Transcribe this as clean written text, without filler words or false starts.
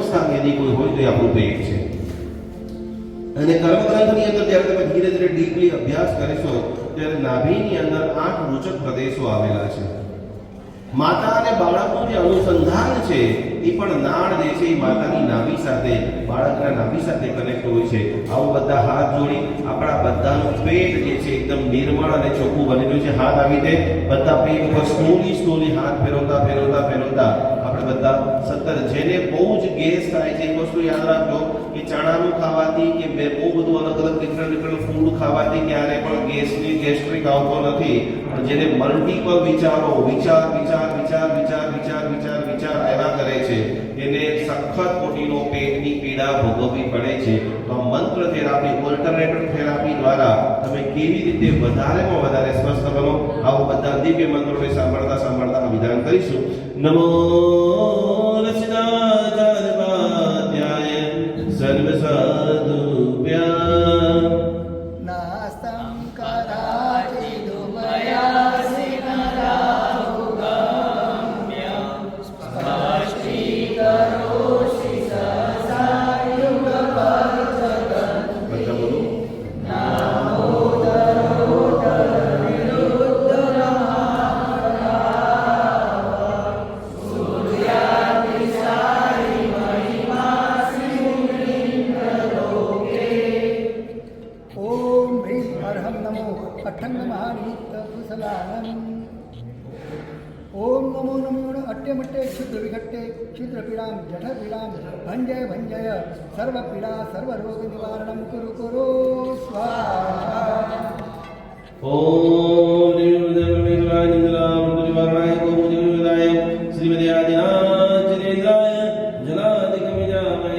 કર્મસ્થાન યદી કોઈ હોય તો એ આપણું પેટ છે. અને કર્મગ્રંથની અંદર જ્યારે તમે ધીરે ધીરે ડીપલી અભ્યાસ કરીશો ત્યારે નાભીની અંદર 8 રૂચક પ્રદેશો આવેલા છે. માતા અને બાળકનું જે અનુસંધાન છે એ પણ નાળ જે છે એ માતાની નાભી સાથે, બાળકના નાભી સાથે કનેક્ટ હોય છે. આવું બધા હાથ જોડી આપણા બધાનું પેટ જે છે એકદમ નિર્મળ અને ચોખ્ખું બનેલું છે. હાથ આવી રીતે બધા પેટ ઉપર સ્લોલી હાથ ફેરવતા આપણે બધા સતત, જેને બહુ જ ગેસ થાય છે એ વસ્તુ યાદ રાખજો કે ચણાનું ખાવાથી કે બહુ બધું અલગ અલગ ડિફરન્ટ ફૂડ ખાવાથી ક્યારે પણ ગેસ્ટ્રિક આવતો નથી. પણ જેને મલ્ટિપલ વિચારો વિચાર આવ્યા કરે છે એને સખત કોટીનો પેટની પીડા ભોગવવી પડે છે. તો મંત્ર થેરાપી, ઓલ્ટરનેટિવ થેરાપી દ્વારા તમે કેવી રીતે વધારેમાં વધારે સ્વસ્થ બનો, આવું બધા દિવ્ય મંત્રોને સાંભળતા વિધાન કરીશું. નમો રચનાચાર્યાય સર્વ સાધુભ્યામ નાસ્તં કરાચિ દુમયા સિમરાગમ્ય સ્પષ્ટીકરોષિ સહસાયુગપર્જગં બધા બોલો. ઓમ ભ્રીમ અર્હં નમો અઠંગ મહાનિમિત્ત કુશલાનમ. ઓમ નમો નમો અટ્યમટ્ટે ક્ષુદ્ર વિઘટ્ટે ક્ષુદ્ર પીડામ જઠર પીડામ ભંજય સર્વ પીડા સર્વ રોગ નિવારણમ કુરુ કુરુ સ્વાહા. ઓમ દેવદેવરાય નિદ્રાય ગોમુદ્રિવારાય શ્રીમદે આદિનાથ જનેન્દ્રાય જલાધિકમિજામય